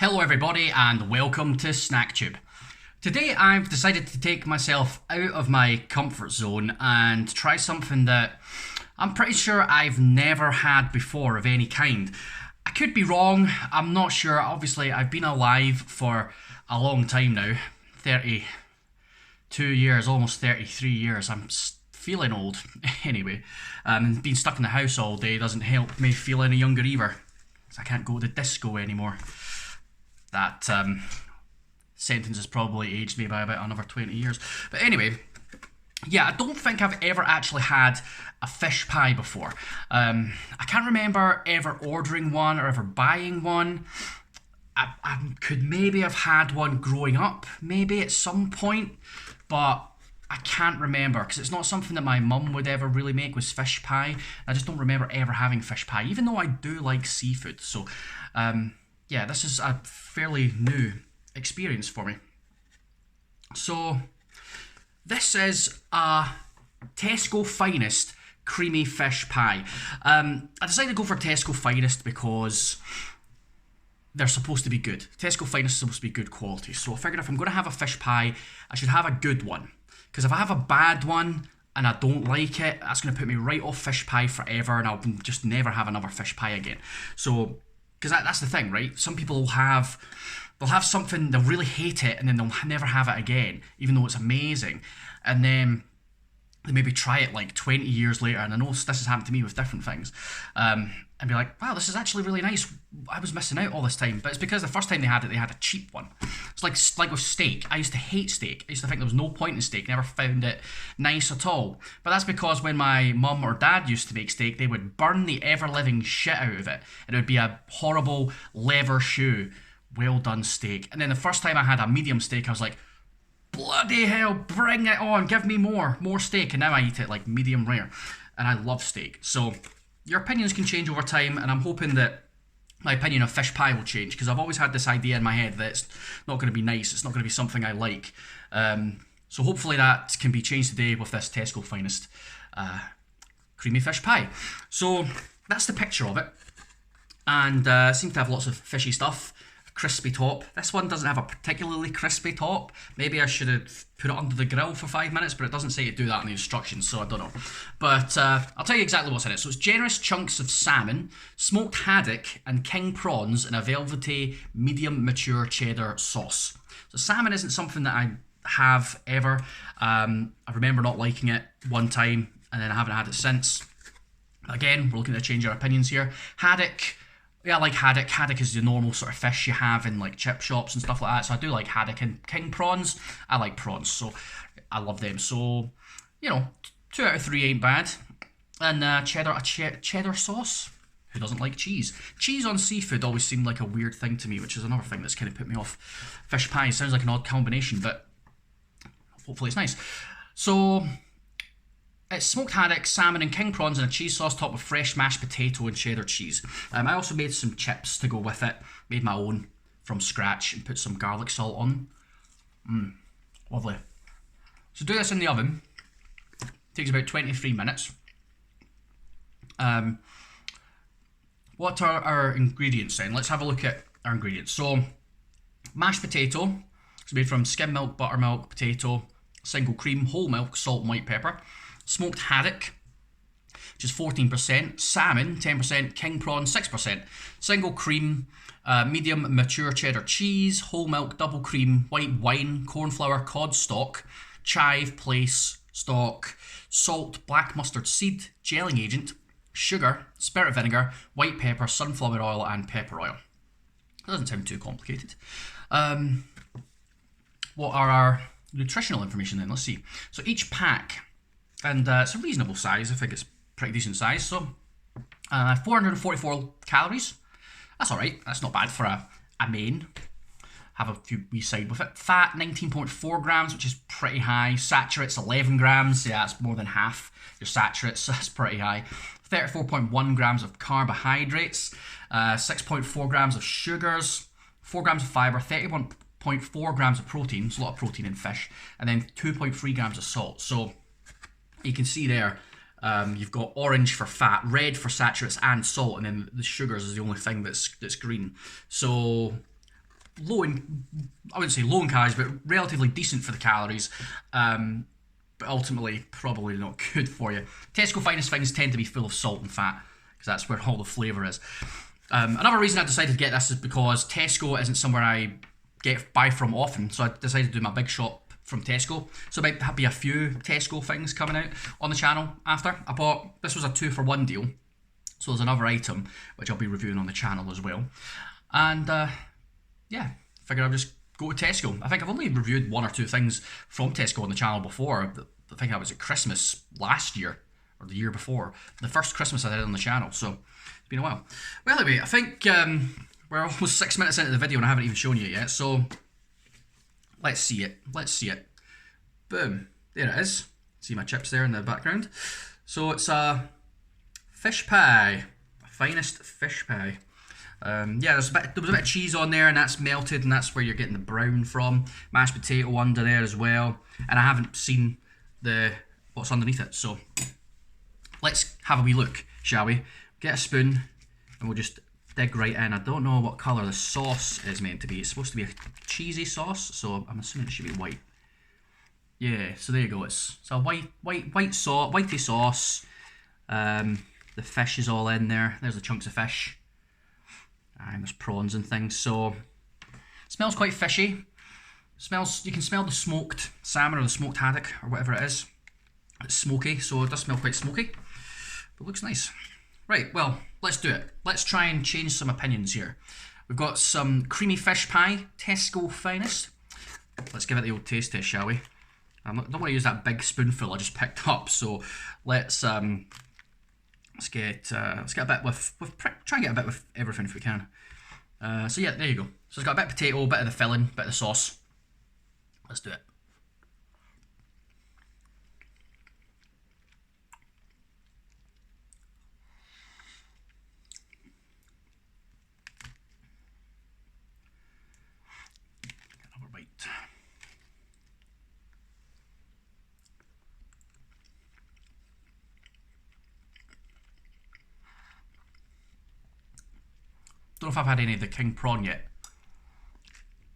Hello everybody and welcome to SnackTube. Today I've decided to take myself out of my comfort zone and try something that I'm pretty sure I've never had before of any kind. I could be wrong, I'm not sure. Obviously I've been alive for a long time now, 32 years, almost 33 years. I'm feeling old anyway. Being stuck in the house all day doesn't help me feel any younger either, because I can't go to the disco anymore. That sentence has probably aged me by about another 20 years. But anyway, yeah, I don't think I've ever actually had a fish pie before. I can't remember ever ordering one or ever buying one. I could maybe have had one growing up, maybe at some point, but I can't remember because it's not something that my mum would ever really make, was fish pie. I just don't remember ever having fish pie, even though I do like seafood. So, yeah, this is a fairly new experience for me. So, this is a Tesco Finest creamy fish pie. I decided to go for Tesco Finest because they're supposed to be good. Tesco Finest is supposed to be good quality. So I figured if I'm going to have a fish pie, I should have a good one. Because if I have a bad one and I don't like it, that's going to put me right off fish pie forever, and I'll just never have another fish pie again. So, because that's the thing, right? Some people will have something, they'll really hate it, and then they'll never have it again, even though it's amazing. And then they maybe try it like 20 years later, and I know this has happened to me with different things, and be like, wow, this is actually really nice. I was missing out all this time. But it's because the first time they had it, they had a cheap one. It's like with steak. I used to hate steak. I used to think there was no point in steak. Never found it nice at all. But that's because when my mum or dad used to make steak, they would burn the ever-living shit out of it. And it would be a horrible leather shoe, well-done steak. And then the first time I had a medium steak, I was like, bloody hell, bring it on. Give me more steak. And now I eat it like medium rare. And I love steak. So your opinions can change over time, and I'm hoping that my opinion of fish pie will change, because I've always had this idea in my head that it's not going to be nice, it's not going to be something I like. So hopefully that can be changed today with this Tesco Finest creamy fish pie. So that's the picture of it, and seems to have lots of fishy stuff. Crispy top. This one doesn't have a particularly crispy top. Maybe I should have put it under the grill for 5 minutes, but it doesn't say to do that in the instructions, so I don't know. But I'll tell you exactly what's in it. So it's generous chunks of salmon, smoked haddock, and king prawns in a velvety, medium mature cheddar sauce. So salmon isn't something that I have ever. I remember not liking it one time, and then I haven't had it since. Again, we're looking to change our opinions here. Haddock. Yeah, I like haddock. Haddock is the normal sort of fish you have in like chip shops and stuff like that. So I do like haddock. And king prawns, I like prawns, so I love them. So, 2 out of 3 ain't bad. And cheddar sauce. Who doesn't like cheese? Cheese on seafood always seemed like a weird thing to me, which is another thing that's kind of put me off fish pie. Sounds like an odd combination, but hopefully it's nice. So it's smoked haddock, salmon, and king prawns in a cheese sauce topped with fresh mashed potato and cheddar cheese. I also made some chips to go with it. Made my own from scratch and put some garlic salt on. Lovely. So do this in the oven. Takes about 23 minutes. What are our ingredients then? Let's have a look at our ingredients. So, mashed potato. It's made from skim milk, buttermilk, potato, single cream, whole milk, salt, and white pepper. Smoked haddock, which is 14%, salmon 10%, king prawn 6%, single cream, medium mature cheddar cheese, whole milk, double cream, white wine, corn flour, cod stock, chive, place, stock, salt, black mustard seed, gelling agent, sugar, spirit vinegar, white pepper, sunflower oil, and pepper oil. That doesn't sound too complicated. What are our nutritional information then? Let's see. So each pack, and it's a reasonable size. I think it's pretty decent size. So 444 calories. That's all right. That's not bad for a main. Have a few wee side with it. Fat 19.4 grams, which is pretty high. Saturates 11 grams. Yeah, that's more than half your saturates. That's pretty high. 34.1 grams of carbohydrates. 6.4 grams of sugars. 4 grams of fiber. 31.4 grams of protein. There's a lot of protein in fish. And then 2.3 grams of salt. So you can see there, you've got orange for fat, red for saturates and salt, and then the sugars is the only thing that's green. So I wouldn't say low in calories, but relatively decent for the calories. But ultimately, probably not good for you. Tesco Finest things tend to be full of salt and fat, because that's where all the flavour is. Another reason I decided to get this is because Tesco isn't somewhere I buy from often, so I decided to do my big shop from Tesco. So there might be a few Tesco things coming out on the channel after. This was a 2-for-1 deal, so there's another item which I'll be reviewing on the channel as well. And yeah, figured I'd just go to Tesco. I think I've only reviewed 1 or 2 things from Tesco on the channel before. I think that was at Christmas last year, or the year before. The first Christmas I did it on the channel, so it's been a while. Well, anyway, I think we're almost 6 minutes into the video and I haven't even shown you yet, so let's see it. Let's see it. Boom. There it is. See my chips there in the background. So it's a fish pie. Finest fish pie. Yeah, there was a bit of cheese on there, and that's melted, and that's where you're getting the brown from. Mashed potato under there as well, and I haven't seen what's underneath it. So let's have a wee look, shall we? Get a spoon, and we'll just dig right in. I don't know what colour the sauce is meant to be. It's supposed to be a cheesy sauce, so I'm assuming it should be white. Yeah, so there you go. It's a whitey sauce. The fish is all in there. There's the chunks of fish. And there's prawns and things. So it smells quite fishy. You can smell the smoked salmon or the smoked haddock or whatever it is. It's smoky, so it does smell quite smoky. But it looks nice. Right, well, let's do it. Let's try and change some opinions here. We've got some creamy fish pie, Tesco Finest. Let's give it the old taste test, shall we? I don't want to use that big spoonful I just picked up, so let's get a bit try and get a bit with everything if we can. So yeah, there you go. So it's got a bit of potato, a bit of the filling, a bit of the sauce. Let's do it. Another bite. Don't know if I've had any of the king prawn yet.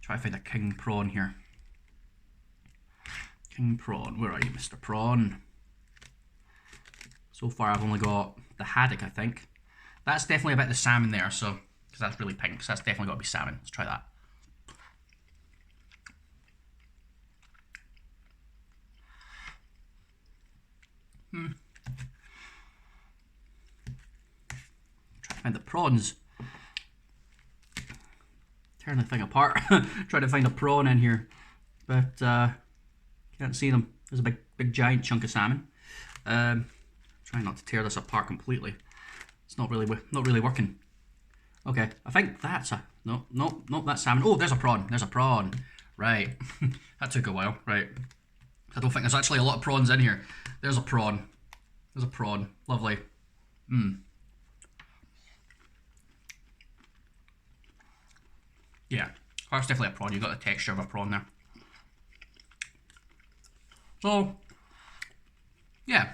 Try to find a king prawn here. King prawn, where are you, Mr. Prawn? So far I've only got the haddock, I think. That's definitely a bit of the salmon there, so because that's really pink, so that's definitely got to be salmon. Let's try that. Try to find the prawns. Tearing the thing apart. Try to find a prawn in here, but can't see them. There's a big giant chunk of salmon. Trying not to tear this apart completely. It's not really working. Okay, I think that's a no, that's salmon. Oh, there's a prawn. There's a prawn. Right, that took a while. Right, I don't think there's actually a lot of prawns in here. There's a prawn. There's a prawn. Lovely. Yeah, that's definitely a prawn. You've got the texture of a prawn there. So, yeah,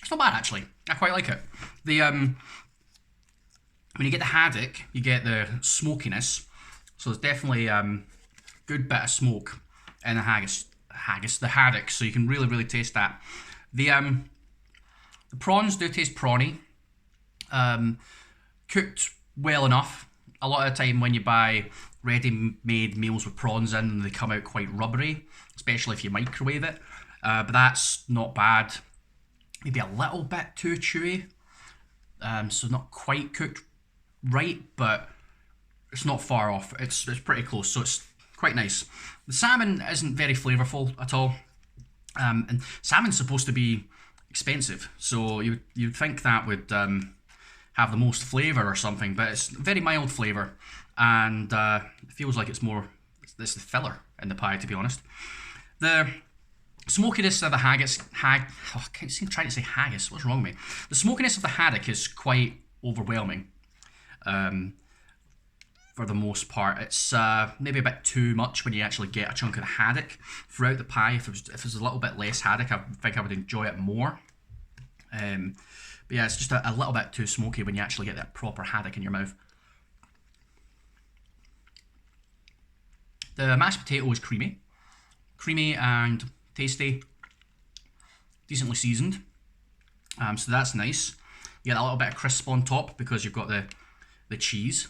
it's not bad actually. I quite like it. The when you get the haddock, you get the smokiness. So there's definitely good bit of smoke in the the haddock. So you can really taste that. The prawns do taste prawny. Cooked well enough. A lot of the time when you buy ready-made meals with prawns in, they come out quite rubbery, especially if you microwave it. But that's not bad. Maybe a little bit too chewy. So not quite cooked right, but it's not far off. It's pretty close, so it's quite nice. The salmon isn't very flavourful at all. And salmon's supposed to be expensive, so you'd think that would have the most flavour or something, but it's very mild flavour, and it feels like it's the filler in the pie, to be honest. The smokiness of the haggis, I can't seem trying to say haggis, what's wrong with me? The smokiness of the haddock is quite overwhelming. For the most part, it's maybe a bit too much when you actually get a chunk of the haddock throughout the pie. If it was a little bit less haddock, I think I would enjoy it more. But yeah, it's just a little bit too smoky when you actually get that proper haddock in your mouth. The mashed potato is creamy and tasty, decently seasoned. So that's nice. You get a little bit of crisp on top because you've got the cheese.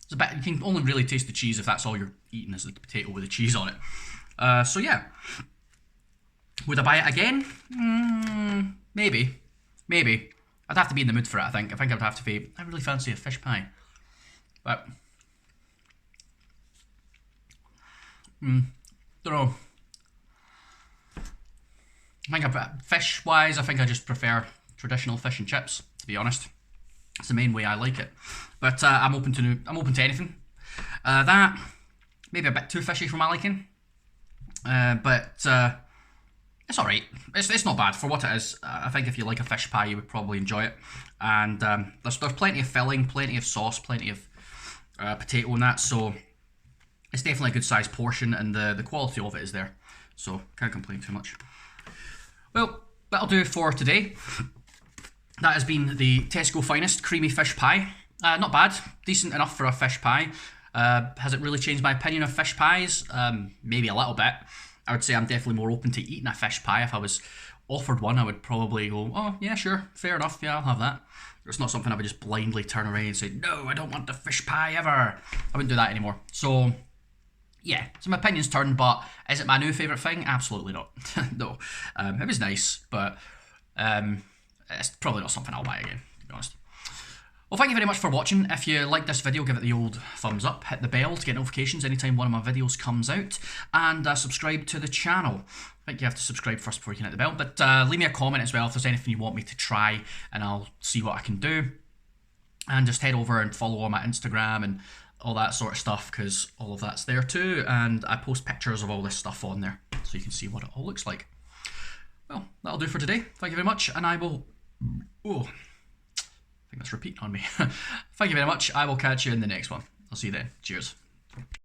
It's a bit, you can only really taste the cheese if that's all you're eating is the potato with the cheese on it. So yeah. Would I buy it again? Maybe. I'd have to be in the mood for it, I think. I think I'd have to be, I really fancy a fish pie. But, don't know. I think fish-wise, I think I just prefer traditional fish and chips, to be honest. It's the main way I like it. But I'm open to anything. That, maybe a bit too fishy for my liking. But it's alright. It's not bad for what it is. I think if you like a fish pie, you would probably enjoy it. And there's plenty of filling, plenty of sauce, plenty of potato and that. So it's definitely a good sized portion, and the quality of it is there. So can't complain too much. Well, that'll do for today. That has been the Tesco Finest Creamy Fish Pie. Not bad. Decent enough for a fish pie. Has it really changed my opinion of fish pies? Maybe a little bit. I would say I'm definitely more open to eating a fish pie. If I was offered one, I would probably go, oh, yeah, sure, fair enough, yeah, I'll have that. It's not something I would just blindly turn away and say, no, I don't want the fish pie ever. I wouldn't do that anymore. So, yeah, so my opinion's turned, but is it my new favourite thing? Absolutely not. No. It was nice, but it's probably not something I'll buy again, to be honest. Well, thank you very much for watching. If you like this video, give it the old thumbs up, hit the bell to get notifications anytime one of my videos comes out, and subscribe to the channel. I think you have to subscribe first before you can hit the bell, but leave me a comment as well if there's anything you want me to try, and I'll see what I can do. And just head over and follow on my Instagram and all that sort of stuff, because all of that's there too, and I post pictures of all this stuff on there, so you can see what it all looks like. Well, that'll do for today. Thank you very much, and I will... Oh... I think that's repeating on me. Thank you very much. I will catch you in the next one. I'll see you then. Cheers.